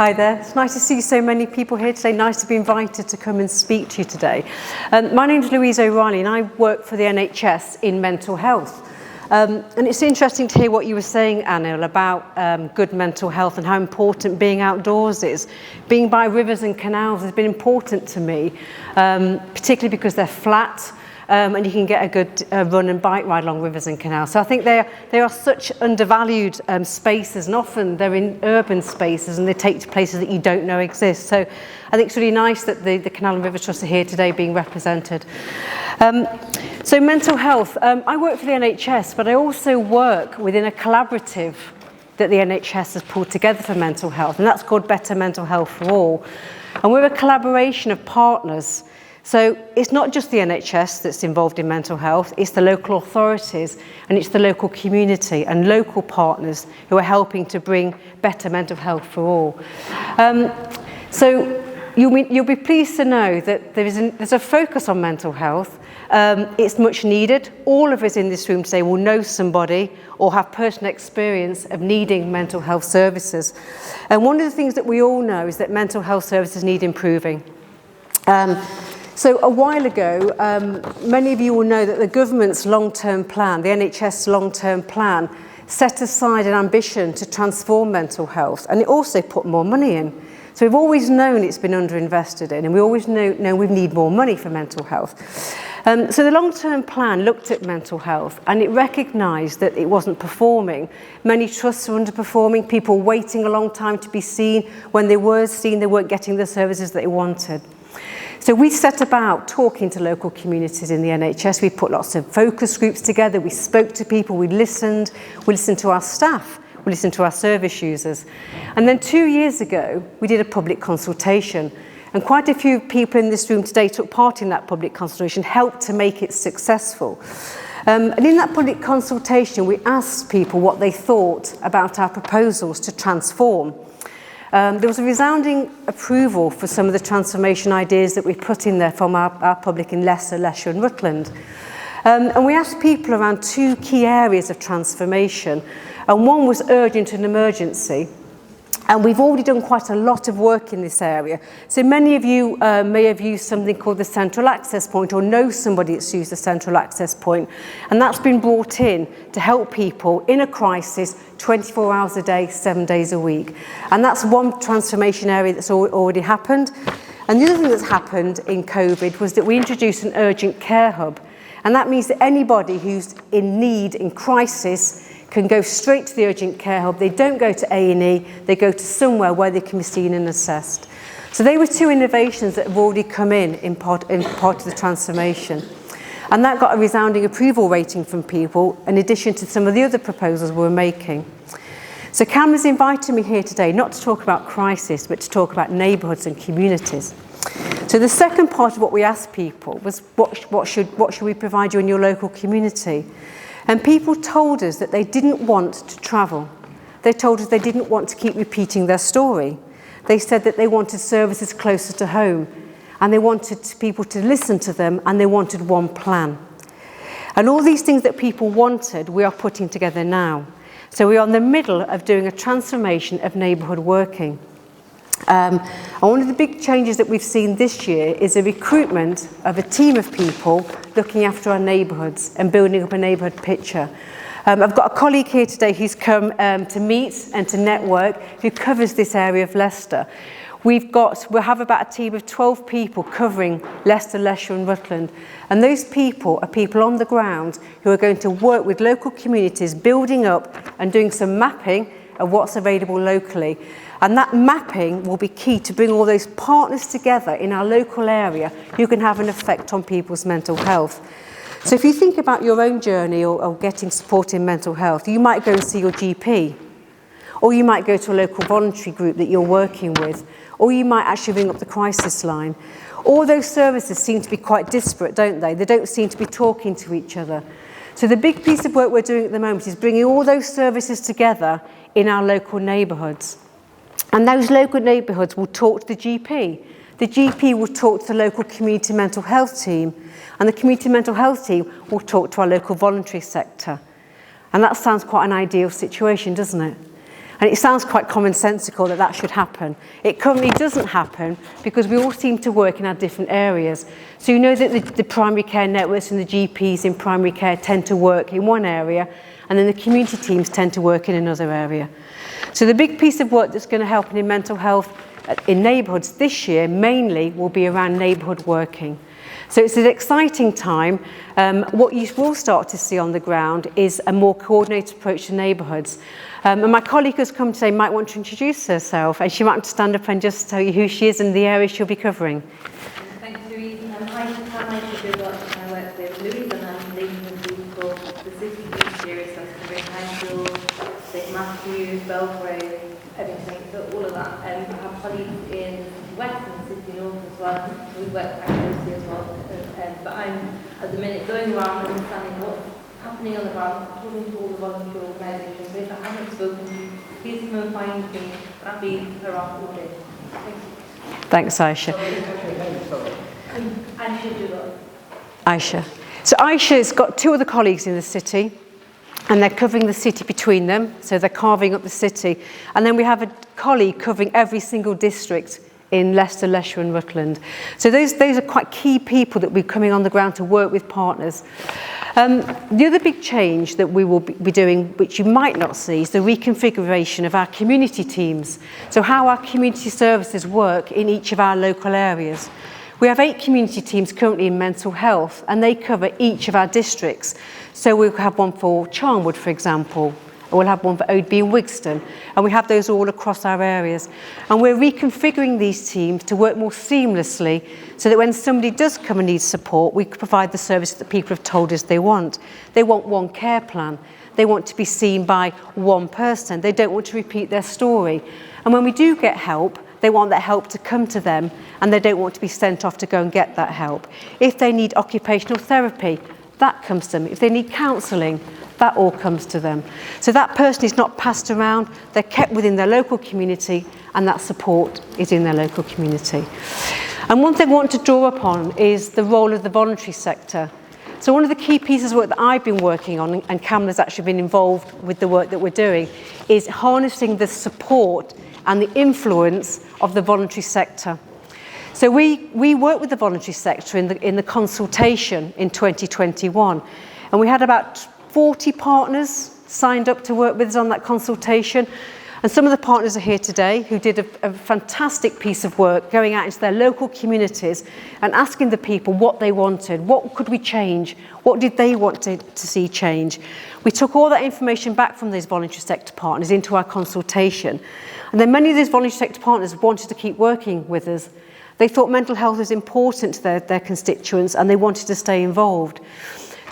Hi there. It's nice to see so many people here today. Nice to be invited to come and speak to you today. My name's Louise O'Reilly and I work for the NHS in mental health. And it's interesting to hear what you were saying, Anil, about good mental health and how important being outdoors is. Being by rivers and canals has been important to me, particularly because they're flat. And you can get a good run and bike ride along rivers and canals. So I think they are such undervalued spaces, and often they're in urban spaces and they take to places that you don't know exist. So I think it's really nice that the Canal and River Trust are here today being represented. So mental health, I work for the NHS, but I also work within a collaborative that the NHS has pulled together for mental health, and that's called Better Mental Health for All. And we're a collaboration of partners. So it's not just the NHS that's involved in mental health, it's the local authorities and it's the local community and local partners who are helping to bring better mental health for all. So you'll be pleased to know that there's a focus on mental health. It's much needed. All of us in this room today will know somebody or have personal experience of needing mental health services. And one of the things that we all know is that mental health services need improving. So a while ago, many of you will know that the government's long-term plan, the NHS long-term plan, set aside an ambition to transform mental health, and it also put more money in. So we've always known it's been underinvested in, and we always know we need more money for mental health. So the long-term plan looked at mental health, and it recognised that it wasn't performing. Many trusts were underperforming, people waiting a long time to be seen. When they were seen, they weren't getting the services that they wanted. So we set about talking to local communities in the NHS. We put lots of focus groups together. We spoke to people. We listened to our staff. We listened to our service users. And then 2 years ago, we did a public consultation. And quite a few people in this room today took part in that public consultation, helped to make it successful. And in that public consultation, we asked people what they thought about our proposals to transform. There was a resounding approval for some of the transformation ideas that we put in there from our public in Leicester, and Rutland. And we asked people around two key areas of transformation, and one was urgent and emergency. And we've already done quite a lot of work in this area. So many of you may have used something called the central access point or know somebody that's used the central access point. And that's been brought in to help people in a crisis 24 hours a day, 7 days a week. And that's one transformation area that's already happened. And the other thing that's happened in COVID was that we introduced an urgent care hub. And that means that anybody who's in need, in crisis, can go straight to the urgent care hub. They don't go to A&E, they go to somewhere where they can be seen and assessed. So they were two innovations that have already come in part of the transformation. And that got a resounding approval rating from people, in addition to some of the other proposals we were making. So Cameron's invited me here today not to talk about crisis, but to talk about neighbourhoods and communities. So the second part of what we asked people was, what should we provide you in your local community? And people told us that they didn't want to travel. They told us they didn't want to keep repeating their story. They said that they wanted services closer to home, and they wanted people to listen to them, and they wanted one plan. And all these things that people wanted, we are putting together now. So we are in the middle of doing a transformation of neighbourhood working. And one of the big changes that we've seen this year is a recruitment of a team of people looking after our neighbourhoods and building up a neighbourhood picture. I've got a colleague here today who's come to meet and to network, who covers this area of Leicester. We'll have about a team of 12 people covering Leicester, and Rutland. And those people are people on the ground who are going to work with local communities, building up and doing some mapping of what's available locally. And that mapping will be key to bring all those partners together in our local area who can have an effect on people's mental health. So if you think about your own journey or getting support in mental health, you might go and see your GP, or you might go to a local voluntary group that you're working with, or you might actually ring up the crisis line. All those services seem to be quite disparate, don't they? They don't seem to be talking to each other. So the big piece of work we're doing at the moment is bringing all those services together in our local neighbourhoods. And those local neighbourhoods will talk to the GP. The GP will talk to the local community mental health team, and the community mental health team will talk to our local voluntary sector. And that sounds quite an ideal situation, doesn't it? And it sounds quite commonsensical that that should happen. It currently doesn't happen because we all seem to work in our different areas. So you know that the primary care networks and the GPs in primary care tend to work in one area, and then the community teams tend to work in another area. So the big piece of work that's going to help in mental health in neighbourhoods this year mainly will be around neighbourhood working. So it's an exciting time. What you will start to see on the ground is a more coordinated approach to neighbourhoods. And my colleague who's come today might want to introduce herself, and she might want to stand up and just tell you who she is and the area she'll be covering. Thanks, Louise. I work with Louise and I'm leading the group for the city group series, so covering High School, St Matthews, Belgrade, everything, so all of that. I have colleagues in West and City North as well. We work quite closely as well. But I'm at the minute going around and understanding what's happening on the ground, talking to all the voluntary organisations. So if I haven't spoken to you, please come and find me. I'll be around all day. Thank you. Thanks, Aisha. Aisha. So Aisha's got two other colleagues in the city, and they're covering the city between them, so they're carving up the city. And then we have a colleague covering every single district in Leicester, Leicester and Rutland. So those are quite key people that will be coming on the ground to work with partners. The other big change that we will be doing, which you might not see, is the reconfiguration of our community teams. So how our community services work in each of our local areas. We have 8 community teams currently in mental health, and they cover each of our districts. So we'll have one for Charnwood, for example. We'll have one for Oadby and Wigston, and we have those all across our areas. And we're reconfiguring these teams to work more seamlessly so that when somebody does come and needs support, we can provide the service that people have told us they want. They want one care plan. They want to be seen by one person. They don't want to repeat their story. And when we do get help, they want that help to come to them, and they don't want to be sent off to go and get that help. If they need occupational therapy, that comes to them. If they need counselling, that all comes to them. So that person is not passed around, they're kept within their local community, and that support is in their local community. And one thing I want to draw upon is the role of the voluntary sector. So one of the key pieces of work that I've been working on, and Kamala's actually been involved with the work that we're doing, is harnessing the support and the influence of the voluntary sector. So we worked with the voluntary sector in the consultation in 2021, and we had about 40 partners signed up to work with us on that consultation. And some of the partners are here today who did a fantastic piece of work going out into their local communities and asking the people what they wanted, what could we change, what did they want to see change. We took all that information back from these voluntary sector partners into our consultation. And then many of these voluntary sector partners wanted to keep working with us. They thought mental health was important to their constituents, and they wanted to stay involved.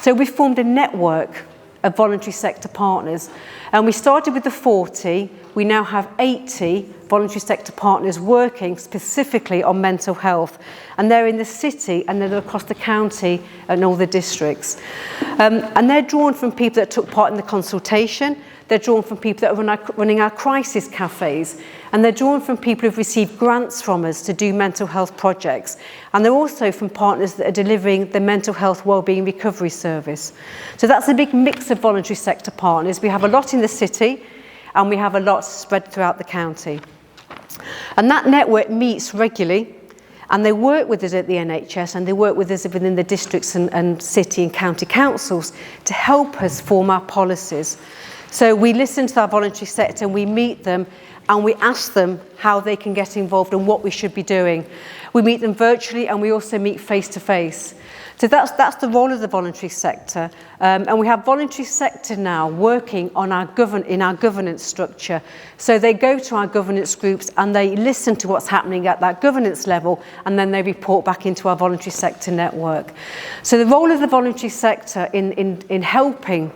So we formed a network of voluntary sector partners, and we started with the 40. We now have 80 voluntary sector partners working specifically on mental health, and they're in the city and they're across the county and all the districts. And they're drawn from people that took part in the consultation. They're drawn from people that are running our crisis cafes, and they're drawn from people who've received grants from us to do mental health projects. And they're also from partners that are delivering the mental health wellbeing recovery service. So that's a big mix of voluntary sector partners. We have a lot in the city, and we have a lot spread throughout the county. And that network meets regularly, and they work with us at the NHS, and they work with us within the districts and city and county councils to help us form our policies. So we listen to our voluntary sector, and we meet them, and we ask them how they can get involved and what we should be doing. We meet them virtually, and we also meet face to face. So that's the role of the voluntary sector, and we have voluntary sector now working on in our governance structure. So they go to our governance groups and they listen to what's happening at that governance level, and then they report back into our voluntary sector network. So the role of the voluntary sector in helping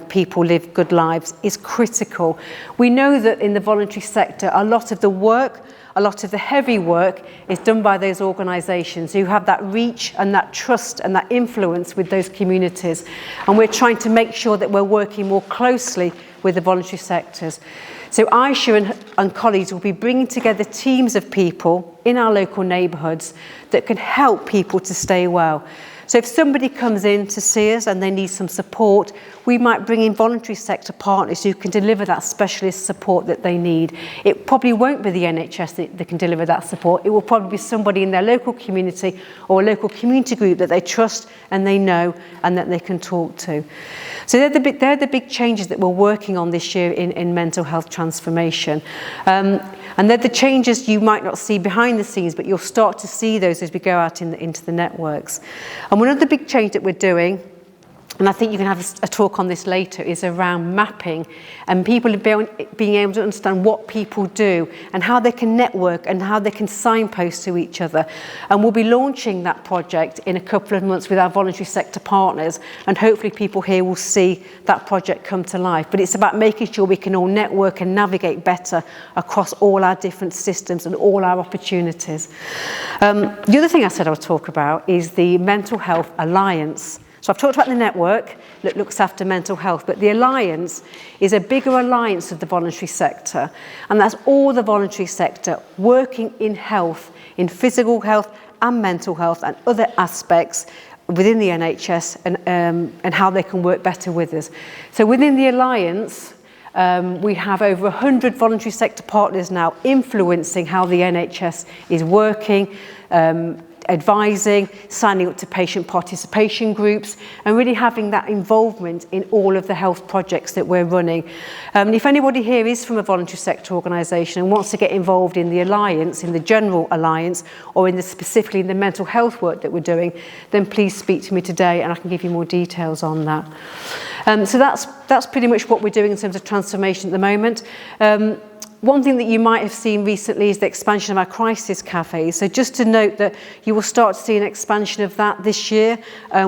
people live good lives is critical. We know that in the voluntary sector, a lot of the work, a lot of the heavy work is done by those organisations who have that reach and that trust and that influence with those communities. And we're trying to make sure that we're working more closely with the voluntary sectors. So Aisha and colleagues will be bringing together teams of people in our local neighbourhoods that can help people to stay well. So if somebody comes in to see us and they need some support, we might bring in voluntary sector partners who can deliver that specialist support that they need. It probably won't be the NHS that can deliver that support. It will probably be somebody in their local community or a local community group that they trust and they know and that they can talk to. So they're the big changes that we're working on this year in mental health transformation. And they're the changes you might not see behind the scenes, but you'll start to see those as we go out into the networks. And one of the big changes that we're doing, and I think you can have a talk on this later, is around mapping and people being able to understand what people do and how they can network and how they can signpost to each other. And we'll be launching that project in a couple of months with our voluntary sector partners, and hopefully people here will see that project come to life. But it's about making sure we can all network and navigate better across all our different systems and all our opportunities. The other thing I said I would talk about is the Mental Health Alliance. So I've talked about the network that looks after mental health, but the alliance is a bigger alliance of the voluntary sector, and that's all the voluntary sector working in health, in physical health and mental health and other aspects within the NHS and how they can work better with us. So within the alliance, we have over 100 voluntary sector partners now influencing how the NHS is working, advising, signing up to patient participation groups, and really having that involvement in all of the health projects that we're running. If anybody here is from a voluntary sector organisation and wants to get involved in the alliance, in the general alliance, or specifically in the mental health work that we're doing, then please speak to me today and I can give you more details on that. So that's pretty much what we're doing in terms of transformation at the moment. One thing that you might have seen recently is the expansion of our crisis cafes. So just to note that you will start to see an expansion of that this year.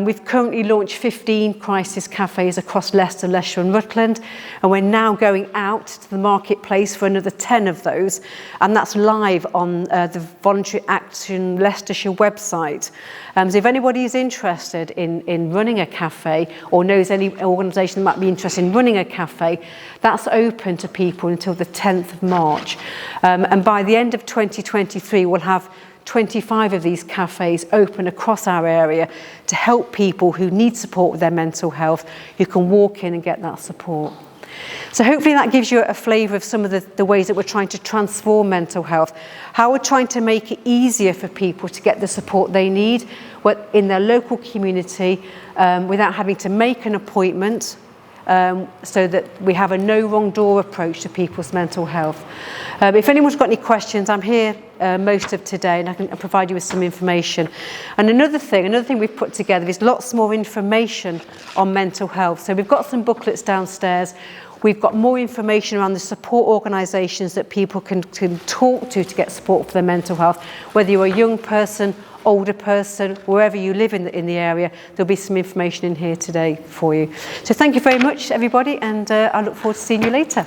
We've currently launched 15 crisis cafes across Leicester, and Rutland, and we're now going out to the marketplace for another 10 of those, and that's live on the Voluntary Action Leicestershire website. So if anybody is interested in running a cafe or knows any organisation that might be interested in running a cafe, that's open to people until the 10th of March. And by the end of 2023, we'll have 25 of these cafes open across our area to help people who need support with their mental health, who can walk in and get that support. So hopefully that gives you a flavour of some of the ways that we're trying to transform mental health, how we're trying to make it easier for people to get the support they need in their local community without having to make an appointment, so that we have a no wrong door approach to people's mental health. If anyone's got any questions, I'm here most of today and I can provide you with some information. And another thing we've put together is lots more information on mental health. So we've got some booklets downstairs. We've got more information around the support organisations that people can talk to get support for their mental health. Whether you're a young person, older person, wherever you live in the area, there'll be some information in here today for you. So thank you very much, everybody, and I look forward to seeing you later.